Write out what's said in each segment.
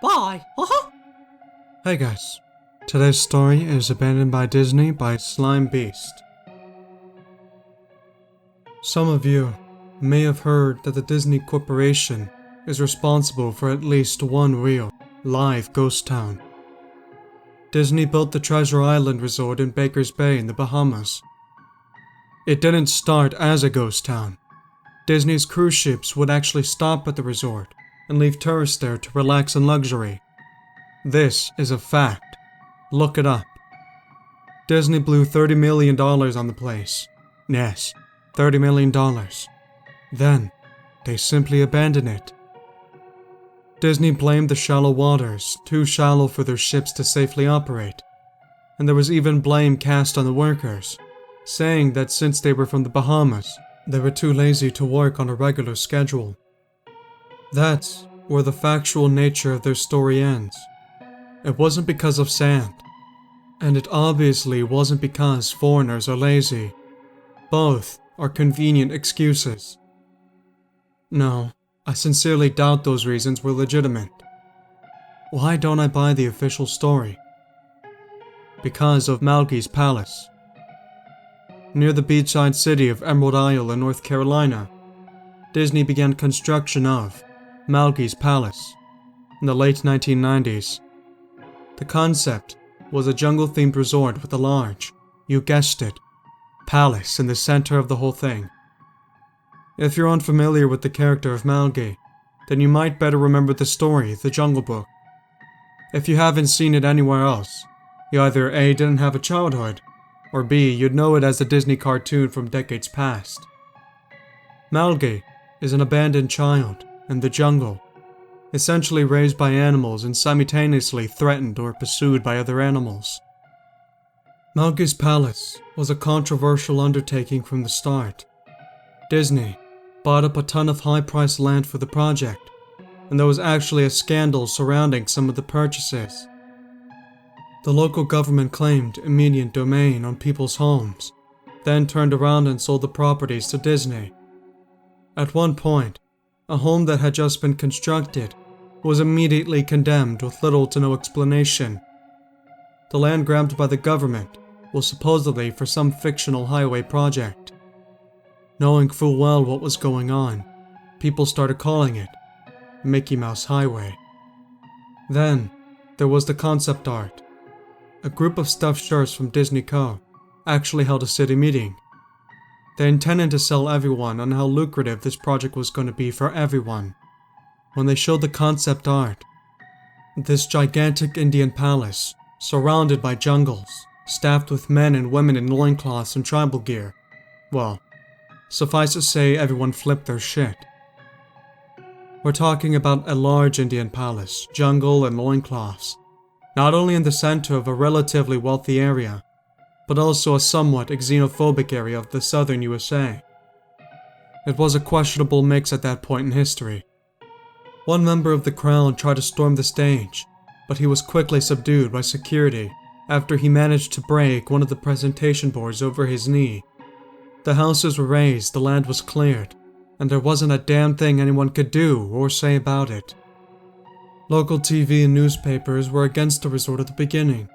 Bye. Hey guys, today's story is Abandoned by Disney by SlimeBeast. Some of you may have heard that the Disney Corporation is responsible for at least one real, live ghost town. Disney built the Treasure Island Resort in Baker's Bay in the Bahamas. It didn't start as a ghost town. Disney's cruise ships would actually stop at the resort and leave tourists there to relax in luxury. This is a fact. Look it up. Disney blew $30 million on the place. Yes, $30 million. Then, they simply abandoned it. Disney blamed the shallow waters, too shallow for their ships to safely operate. And there was even blame cast on the workers, saying that since they were from the Bahamas, they were too lazy to work on a regular schedule. That's where the factual nature of their story ends. It wasn't because of sand. And it obviously wasn't because foreigners are lazy. Both are convenient excuses. No, I sincerely doubt those reasons were legitimate. Why don't I buy the official story? Because of Malgi's Palace. Near the beachside city of Emerald Isle in North Carolina, Disney began construction of Malgi's Palace in the late 1990s. The concept was a jungle-themed resort with a large, you guessed it, palace in the center of the whole thing. If you're unfamiliar with the character of Malgi, then you might better remember the story, The Jungle Book. If you haven't seen it anywhere else, you either A, didn't have a childhood, or B, you'd know it as a Disney cartoon from decades past. Malgi is an abandoned child in the jungle, essentially raised by animals and simultaneously threatened or pursued by other animals. Malgi's Palace was a controversial undertaking from the start. Disney bought up a ton of high-priced land for the project, and there was actually a scandal surrounding some of the purchases. The local government claimed immediate domain on people's homes, then turned around and sold the properties to Disney. At one point, a home that had just been constructed was immediately condemned with little to no explanation. The land grabbed by the government was supposedly for some fictional highway project. Knowing full well what was going on, people started calling it Mickey Mouse Highway. Then, there was the concept art. A group of stuffed shirts from Disney Co. actually held a city meeting. They intended to sell everyone on how lucrative this project was going to be for everyone. When they showed the concept art, this gigantic Indian palace, surrounded by jungles, staffed with men and women in loincloths and tribal gear, well, suffice to say everyone flipped their shit. We're talking about a large Indian palace, jungle and loincloths, not only in the center of a relatively wealthy area, but also a somewhat xenophobic area of the southern USA. It was a questionable mix at that point in history. One member of the crowd tried to storm the stage, but he was quickly subdued by security after he managed to break one of the presentation boards over his knee. The houses were razed, the land was cleared, and there wasn't a damn thing anyone could do or say about it. Local TV and newspapers were against the resort at the beginning,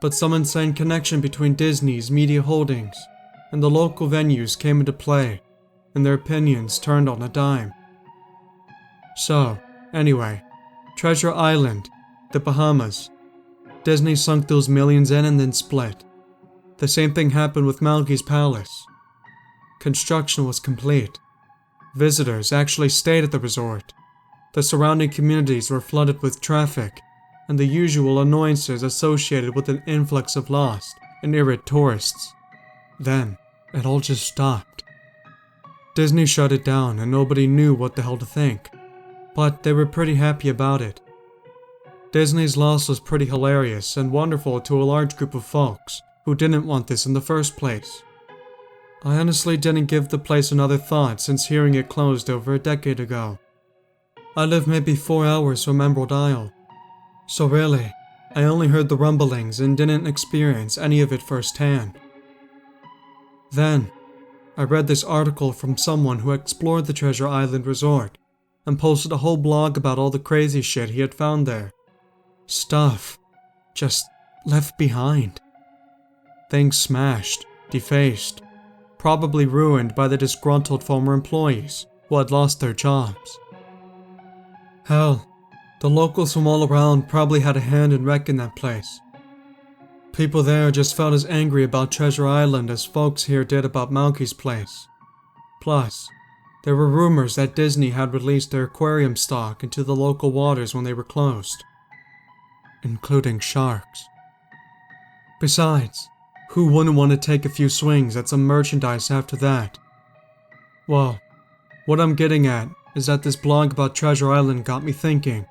but some insane connection between Disney's media holdings and the local venues came into play, and their opinions turned on a dime. So, anyway, Treasure Island, the Bahamas. Disney sunk those millions in and then split. The same thing happened with Malgi's Palace. Construction was complete. Visitors actually stayed at the resort. The surrounding communities were flooded with traffic, and the usual annoyances associated with an influx of lost and irate tourists. Then, it all just stopped. Disney shut it down and nobody knew what the hell to think, but they were pretty happy about it. Disney's loss was pretty hilarious and wonderful to a large group of folks who didn't want this in the first place. I honestly didn't give the place another thought since hearing it closed over a decade ago. I live maybe 4 hours from Emerald Isle, so really, I only heard the rumblings and didn't experience any of it firsthand. Then, I read this article from someone who explored the Treasure Island Resort and posted a whole blog about all the crazy shit he had found there. Stuff just left behind. Things smashed, defaced, probably ruined by the disgruntled former employees who had lost their jobs. Hell, the locals from all around probably had a hand in wrecking that place. People there just felt as angry about Treasure Island as folks here did about Malky's place. Plus, there were rumors that Disney had released their aquarium stock into the local waters when they were closed, including sharks. Besides, who wouldn't want to take a few swings at some merchandise after that? Well, what I'm getting at is that this blog about Treasure Island got me thinking.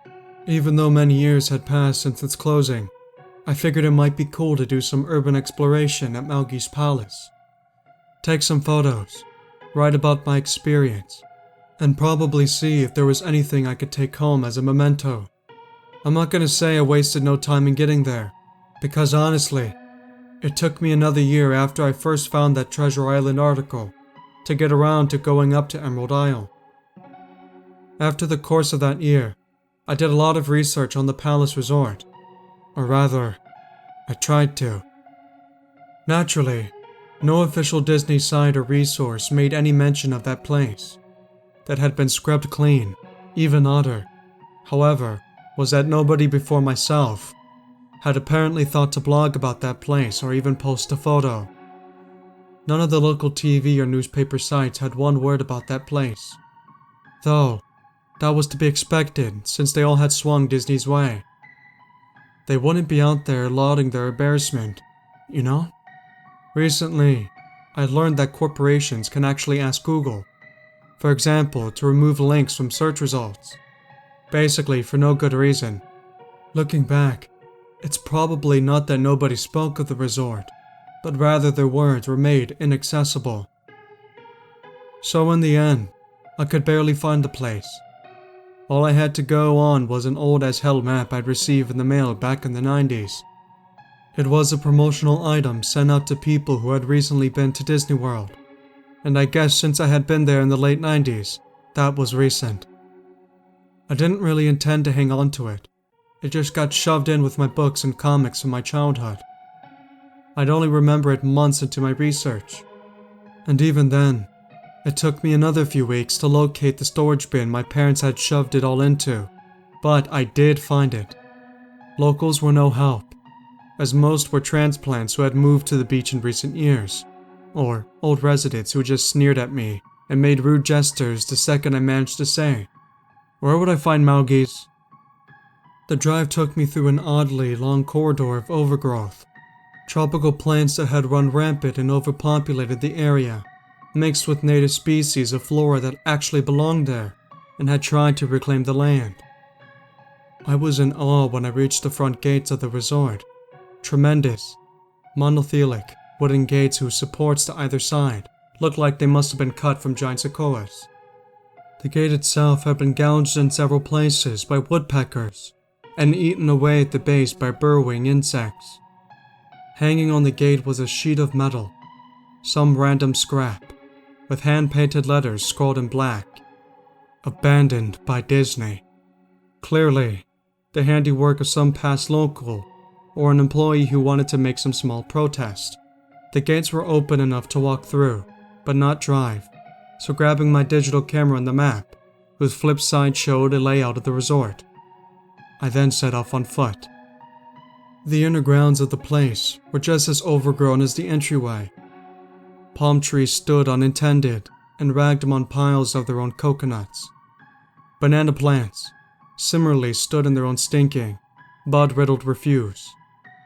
Even though many years had passed since its closing, I figured it might be cool to do some urban exploration at Malky's Palace. Take some photos, write about my experience, and probably see if there was anything I could take home as a memento. I'm not gonna say I wasted no time in getting there, because honestly, it took me another year after I first found that Treasure Island article to get around to going up to Emerald Isle. After the course of that year, I did a lot of research on the Palace Resort. Or rather, I tried to. Naturally, no official Disney site or resource made any mention of that place. That had been scrubbed clean, even odder, however, was that nobody before myself had apparently thought to blog about that place or even post a photo. None of the local TV or newspaper sites had one word about that place. Though, that was to be expected since they all had swung Disney's way. They wouldn't be out there lauding their embarrassment, you know? Recently, I learned that corporations can actually ask Google, for example, to remove links from search results. Basically, for no good reason. Looking back, it's probably not that nobody spoke of the resort, but rather their words were made inaccessible. So in the end, I could barely find the place. All I had to go on was an old as hell map I'd received in the mail back in the 90s. It was a promotional item sent out to people who had recently been to Disney World, and I guess since I had been there in the late 90s, that was recent. I didn't really intend to hang on to it. It just got shoved in with my books and comics from my childhood. I'd only remember it months into my research, and even then, it took me another few weeks to locate the storage bin my parents had shoved it all into, but I did find it. Locals were no help, as most were transplants who had moved to the beach in recent years, or old residents who just sneered at me and made rude gestures the second I managed to say, "Where would I find Malgies?" The drive took me through an oddly long corridor of overgrowth. Tropical plants that had run rampant and overpopulated the area, mixed with native species of flora that actually belonged there and had tried to reclaim the land. I was in awe when I reached the front gates of the resort. Tremendous, monolithic wooden gates whose supports to either side looked like they must have been cut from giant sequoias. The gate itself had been gouged in several places by woodpeckers and eaten away at the base by burrowing insects. Hanging on the gate was a sheet of metal, some random scrap, with hand-painted letters scrawled in black. Abandoned by Disney. Clearly, the handiwork of some past local, or an employee who wanted to make some small protest. The gates were open enough to walk through, but not drive, so grabbing my digital camera and the map, whose flip side showed a layout of the resort, I then set off on foot. The inner grounds of the place were just as overgrown as the entryway. Palm trees stood untended and ragged among piles of their own coconuts. Banana plants similarly stood in their own stinking, bud-riddled refuse.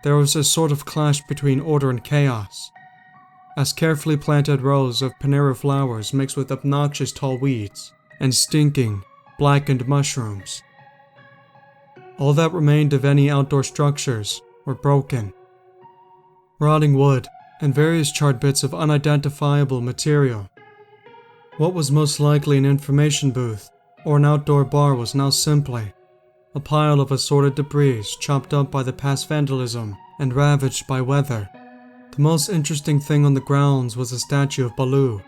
There was a sort of clash between order and chaos, as carefully planted rows of Panera flowers mixed with obnoxious tall weeds and stinking, blackened mushrooms. All that remained of any outdoor structures were broken. Rotting wood and various charred bits of unidentifiable material. What was most likely an information booth or an outdoor bar was now simply a pile of assorted debris chopped up by the past vandalism and ravaged by weather. The most interesting thing on the grounds was a statue of Baloo,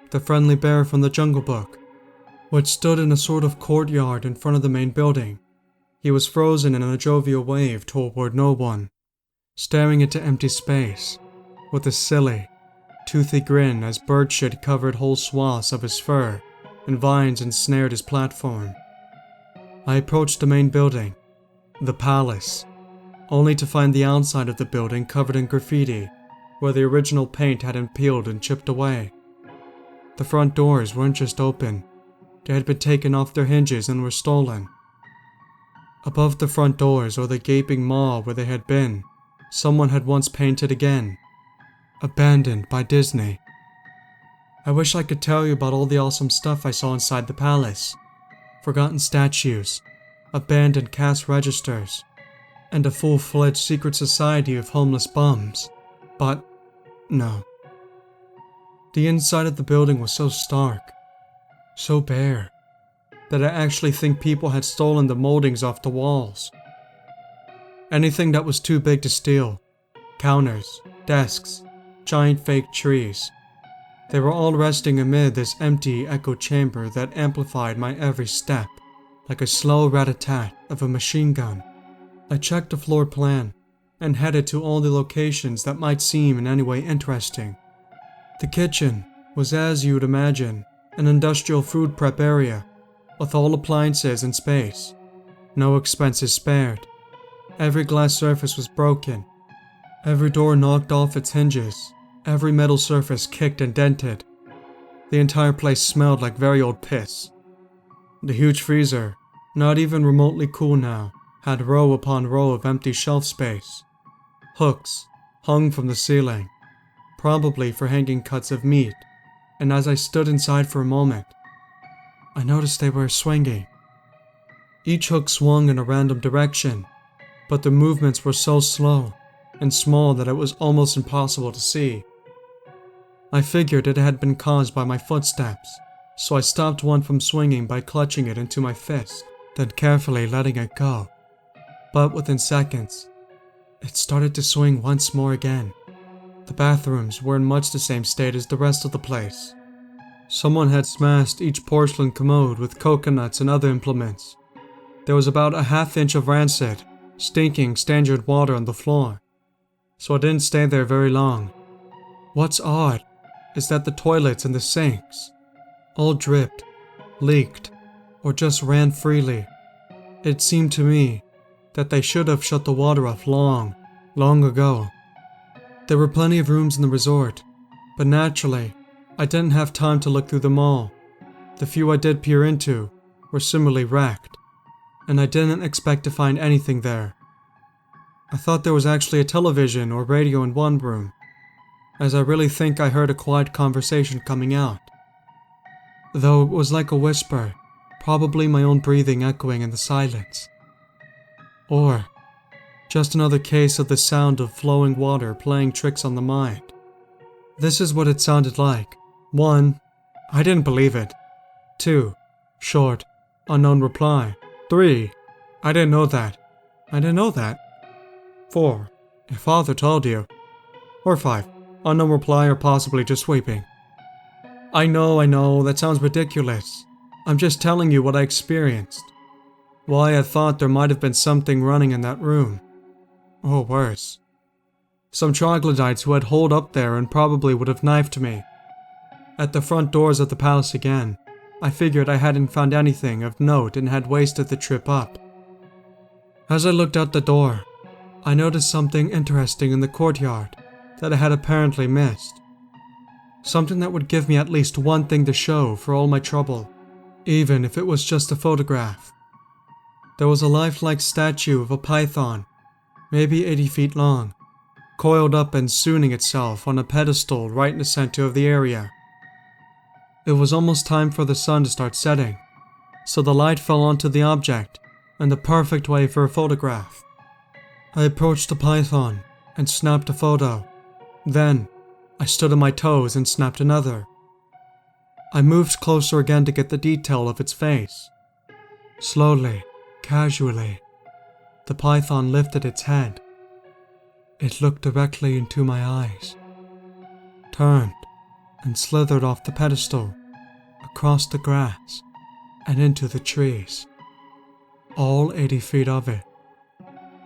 the friendly bear from the Jungle Book, which stood in a sort of courtyard in front of the main building. He was frozen in a jovial wave toward no one, staring into empty space, with a silly, toothy grin as bird shit covered whole swaths of his fur and vines ensnared his platform. I approached the main building, the palace, only to find the outside of the building covered in graffiti, where the original paint had been peeled and chipped away. The front doors weren't just open, they had been taken off their hinges and were stolen. Above the front doors, or the gaping maw where they had been, someone had once painted again, "Abandoned by Disney." I wish I could tell you about all the awesome stuff I saw inside the palace. Forgotten statues, abandoned cash registers, and a full-fledged secret society of homeless bums. But no. The inside of the building was so stark, so bare, that I actually think people had stolen the moldings off the walls. Anything that was too big to steal, counters, desks, giant fake trees, they were all resting amid this empty echo chamber that amplified my every step, like a slow rat-a-tat of a machine gun. I checked the floor plan, and headed to all the locations that might seem in any way interesting. The kitchen was, as you'd imagine, an industrial food prep area, with all appliances in space. No expenses spared. Every glass surface was broken, every door knocked off its hinges, every metal surface kicked and dented. The entire place smelled like very old piss. The huge freezer, not even remotely cool now, had row upon row of empty shelf space. Hooks hung from the ceiling, probably for hanging cuts of meat, and as I stood inside for a moment, I noticed they were swinging. Each hook swung in a random direction, but the movements were so slow and small that it was almost impossible to see. I figured it had been caused by my footsteps, so I stopped one from swinging by clutching it into my fist, then carefully letting it go. But within seconds, it started to swing once more again. The bathrooms were in much the same state as the rest of the place. Someone had smashed each porcelain commode with coconuts and other implements. There was about a half-inch of rancid, stinking standard water on the floor, so I didn't stay there very long. What's odd is that the toilets and the sinks all dripped, leaked, or just ran freely. It seemed to me that they should have shut the water off long ago. There were plenty of rooms in the resort, but naturally, I didn't have time to look through them all. The few I did peer into were similarly wrecked, and I didn't expect to find anything there. I thought there was actually a television or radio in one room, as I really think I heard a quiet conversation coming out. Though it was like a whisper, probably my own breathing echoing in the silence. Or just another case of the sound of flowing water playing tricks on the mind. This is what it sounded like. 1. I didn't believe it. 2. Short, unknown reply. 3. I didn't know that. I didn't know that. 4. Your father told you. Or 5. Unknown reply or possibly just weeping. I know, that sounds ridiculous. I'm just telling you what I experienced. Why I thought there might have been something running in that room. Or worse. Some troglodytes who had holed up there and probably would have knifed me. At the front doors of the palace again, I figured I hadn't found anything of note and had wasted the trip up. As I looked out the door, I noticed something interesting in the courtyard that I had apparently missed. Something that would give me at least one thing to show for all my trouble, even if it was just a photograph. There was a lifelike statue of a python, maybe 80 feet long, coiled up and sunning itself on a pedestal right in the center of the area. It was almost time for the sun to start setting, so the light fell onto the object in the perfect way for a photograph. I approached the python and snapped a photo. Then, I stood on my toes and snapped another. I moved closer again to get the detail of its face. Slowly, casually, the python lifted its head. It looked directly into my eyes, turned, and slithered off the pedestal, across the grass, and into the trees. All 80 feet of it.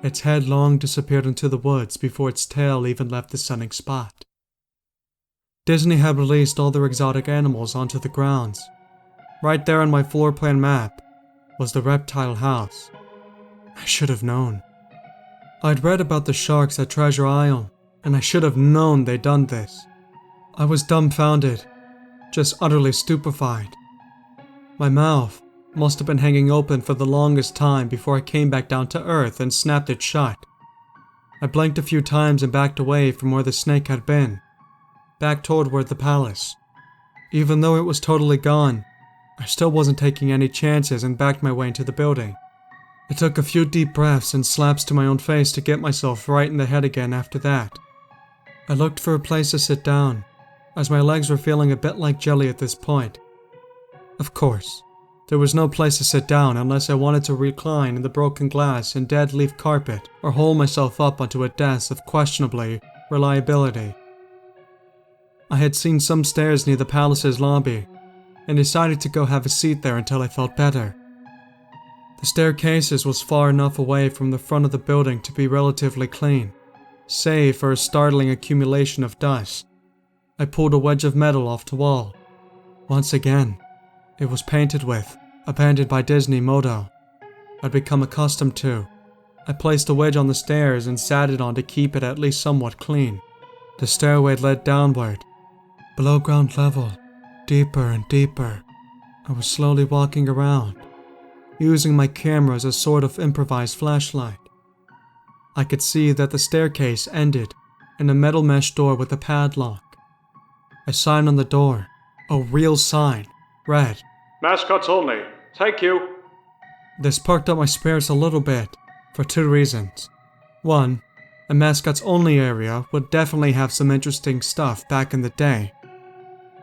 Its head long disappeared into the woods before its tail even left the sunning spot. Disney had released all their exotic animals onto the grounds. Right there on my floor plan map was the reptile house. I should have known. I'd read about the sharks at Treasure Isle, and I should have known they'd done this. I was dumbfounded, just utterly stupefied. My mouth must have been hanging open for the longest time before I came back down to earth and snapped it shut. I blinked a few times and backed away from where the snake had been, back toward the palace. Even though it was totally gone, I still wasn't taking any chances and backed my way into the building. I took a few deep breaths and slaps to my own face to get myself right in the head again after that. I looked for a place to sit down, as my legs were feeling a bit like jelly at this point. Of course, there was no place to sit down unless I wanted to recline in the broken glass and dead leaf carpet or hole myself up onto a desk of questionably reliability. I had seen some stairs near the palace's lobby, and decided to go have a seat there until I felt better. The staircases was far enough away from the front of the building to be relatively clean, save for a startling accumulation of dust. I pulled a wedge of metal off the wall. Once again, it was painted with "Abandoned by Disney" motto I'd become accustomed to. I placed the wedge on the stairs and sat it on to keep it at least somewhat clean. The stairway led downward, below ground level, deeper and deeper. I was slowly walking around, using my camera as a sort of improvised flashlight. I could see that the staircase ended in a metal mesh door with a padlock. A sign on the door, a real sign, read, "Mascots only. Thank you." This perked up my spirits a little bit, for two reasons. One, a mascots only area would definitely have some interesting stuff back in the day.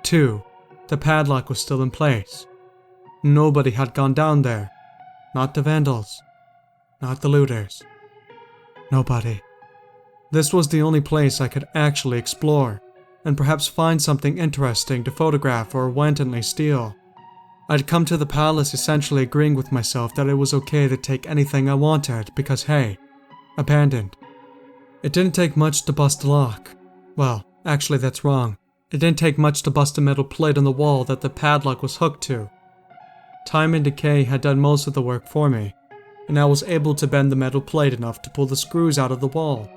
Two, the padlock was still in place. Nobody had gone down there. Not the vandals. Not the looters. Nobody. This was the only place I could actually explore, and perhaps find something interesting to photograph or wantonly steal. I'd come to the palace essentially agreeing with myself that it was okay to take anything I wanted because hey, abandoned. It didn't take much to bust a lock. Well, actually that's wrong. It didn't take much to bust a metal plate on the wall that the padlock was hooked to. Time and decay had done most of the work for me, and I was able to bend the metal plate enough to pull the screws out of the wall.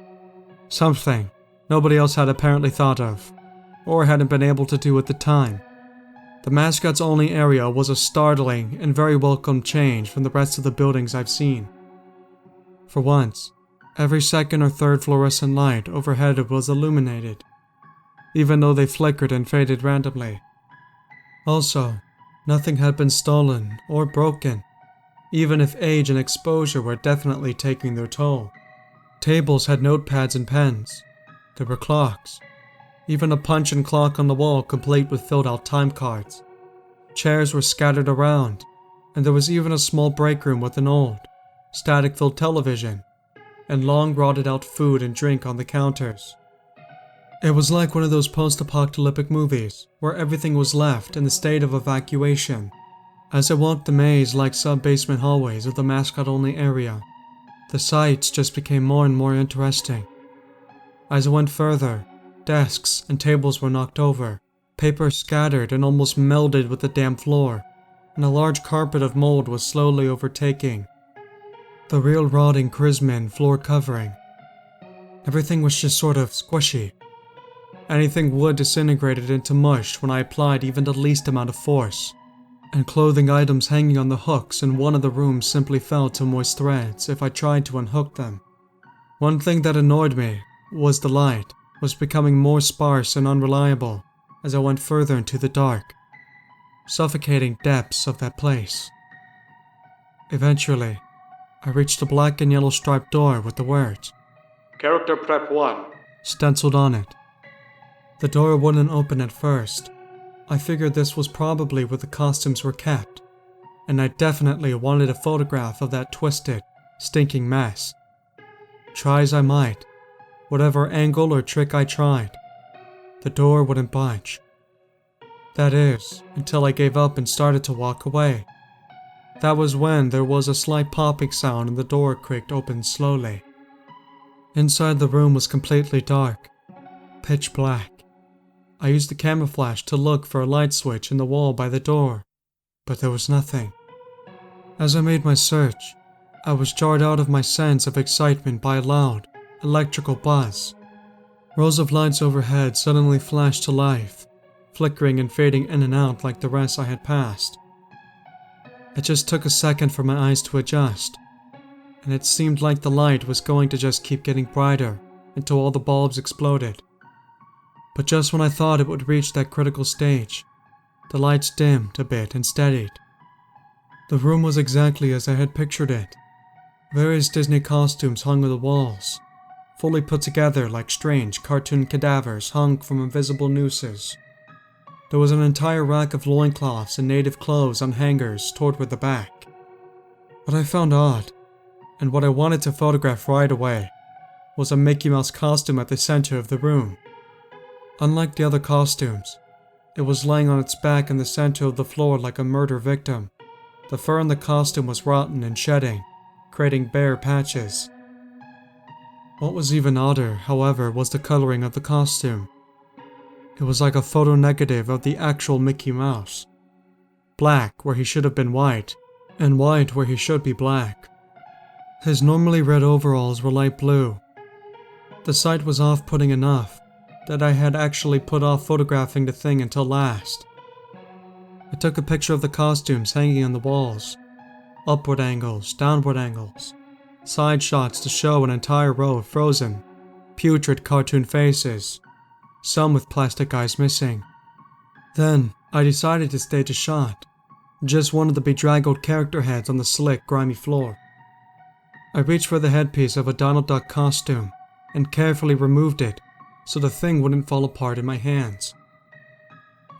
Something nobody else had apparently thought of, or hadn't been able to do at the time. The mascots only area was a startling and very welcome change from the rest of the buildings I've seen. For once, every second or third fluorescent light overhead was illuminated, even though they flickered and faded randomly. Also, nothing had been stolen or broken, even if age and exposure were definitely taking their toll. Tables had notepads and pens. There were clocks. Even a punch-in clock on the wall complete with filled-out time cards. Chairs were scattered around, and there was even a small break room with an old, static-filled television, and long rotted-out food and drink on the counters. It was like one of those post-apocalyptic movies, where everything was left in the state of evacuation. As I walked the maze-like sub-basement hallways of the mascot-only area, the sights just became more and more interesting. As I went further, desks and tables were knocked over, paper scattered and almost melded with the damp floor, and a large carpet of mold was slowly overtaking the real rotting Chrisman floor covering. Everything was just sort of squishy. Anything wood disintegrated into mush when I applied even the least amount of force, and clothing items hanging on the hooks in one of the rooms simply fell to moist threads if I tried to unhook them. One thing that annoyed me was the light was becoming more sparse and unreliable as I went further into the dark, suffocating depths of that place. Eventually, I reached a black and yellow striped door with the words, "Character Prep 1," stenciled on it. The door wouldn't open at first. I figured this was probably where the costumes were kept, and I definitely wanted a photograph of that twisted, stinking mess. Try as I might, whatever angle or trick I tried, the door wouldn't budge. That is, until I gave up and started to walk away. That was when there was a slight popping sound and the door creaked open slowly. Inside the room was completely dark, pitch black. I used the camera flash to look for a light switch in the wall by the door, but there was nothing. As I made my search, I was jarred out of my sense of excitement by a loud, electrical buzz. Rows of lights overhead suddenly flashed to life, flickering and fading in and out like the rest I had passed. It just took a second for my eyes to adjust, and it seemed like the light was going to just keep getting brighter until all the bulbs exploded. But just when I thought it would reach that critical stage, the lights dimmed a bit and steadied. The room was exactly as I had pictured it. Various Disney costumes hung on the walls, fully put together like strange cartoon cadavers hung from invisible nooses. There was an entire rack of loincloths and native clothes on hangers toward the back. What I found odd, and what I wanted to photograph right away, was a Mickey Mouse costume at the center of the room. Unlike the other costumes, it was laying on its back in the center of the floor like a murder victim. The fur in the costume was rotten and shedding, creating bare patches. What was even odder, however, was the coloring of the costume. It was like a photo negative of the actual Mickey Mouse. Black where he should have been white, and white where he should be black. His normally red overalls were light blue. The sight was off-putting enough that I had actually put off photographing the thing until last. I took a picture of the costumes hanging on the walls. Upward angles, downward angles, side shots to show an entire row of frozen, putrid cartoon faces, some with plastic eyes missing. Then, I decided to stage a shot, just one of the bedraggled character heads on the slick, grimy floor. I reached for the headpiece of a Donald Duck costume and carefully removed it so the thing wouldn't fall apart in my hands.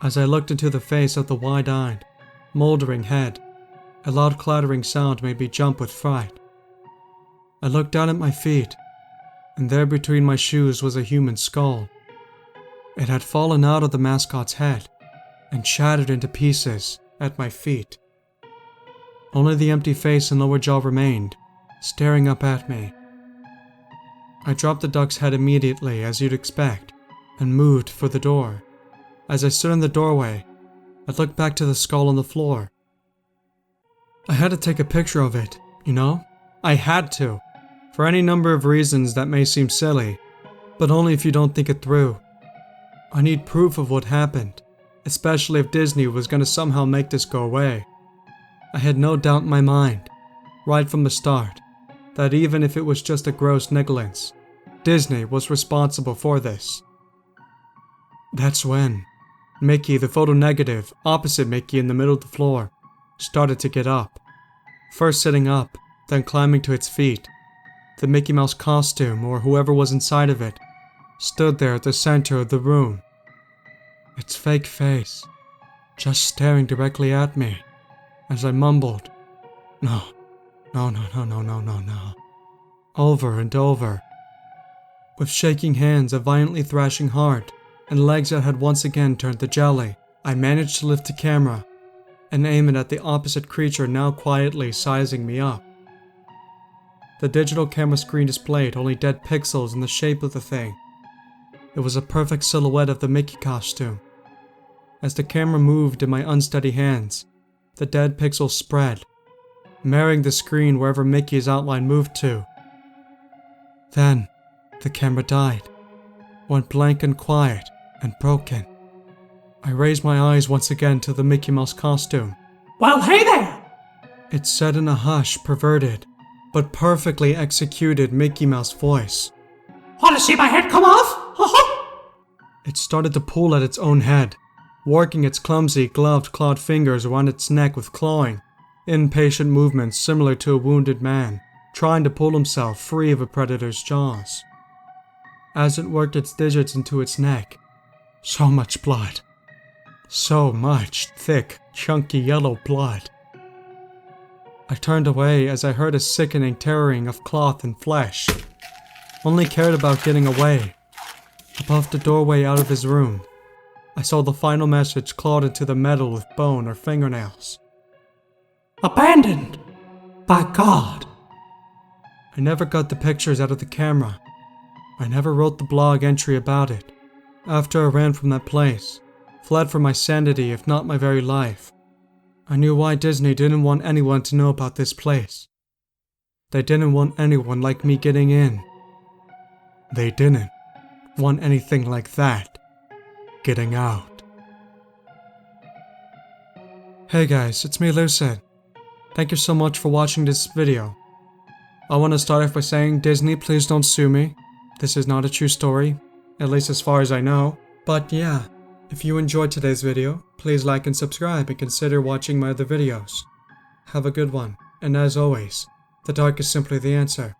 As I looked into the face of the wide-eyed, moldering head, a loud clattering sound made me jump with fright. I looked down at my feet, and there between my shoes was a human skull. It had fallen out of the mascot's head and shattered into pieces at my feet. Only the empty face and lower jaw remained, staring up at me. I dropped the duck's head immediately, as you'd expect, and moved for the door. As I stood in the doorway, I looked back to the skull on the floor. I had to take a picture of it, you know? I had to, for any number of reasons that may seem silly, but only if you don't think it through. I need proof of what happened, especially if Disney was going to somehow make this go away. I had no doubt in my mind, right from the start, that even if it was just a gross negligence, Disney was responsible for this. That's when Mickey, the photo negative, opposite Mickey in the middle of the floor, started to get up. First sitting up, then climbing to its feet. The Mickey Mouse costume, or whoever was inside of it, stood there at the center of the room. Its fake face, just staring directly at me, as I mumbled, No, over and over. With shaking hands, a violently thrashing heart, and legs that had once again turned to jelly, I managed to lift the camera and aim it at the opposite creature now quietly sizing me up. The digital camera screen displayed only dead pixels in the shape of the thing. It was a perfect silhouette of the Mickey costume. As the camera moved in my unsteady hands, the dead pixels spread, marrying the screen wherever Mickey's outline moved to. Then, the camera died, went blank and quiet and broken. I raised my eyes once again to the Mickey Mouse costume. Well, hey there! It said in a hushed, perverted, but perfectly executed Mickey Mouse voice. Want to see my head come off? It started to pull at its own head, working its clumsy, gloved, clawed fingers around its neck with clawing, impatient movements similar to a wounded man trying to pull himself free of a predator's jaws. As it worked its digits into its neck, so much blood. So much thick, chunky yellow blood. I turned away as I heard a sickening tearing of cloth and flesh. Only cared about getting away. Above the doorway out of his room, I saw the final message clawed into the metal with bone or fingernails. Abandoned. By God. I never got the pictures out of the camera. I never wrote the blog entry about it. After I ran from that place, fled for my sanity if not my very life, I knew why Disney didn't want anyone to know about this place. They didn't want anyone like me getting in. They didn't want anything like that getting out. Hey guys, it's me Lucid. Thank you so much for watching this video. I want to start off by saying, Disney, please don't sue me. This is not a true story, at least as far as I know. But yeah, if you enjoyed today's video, please like and subscribe and consider watching my other videos. Have a good one, and as always, the dark is simply the answer.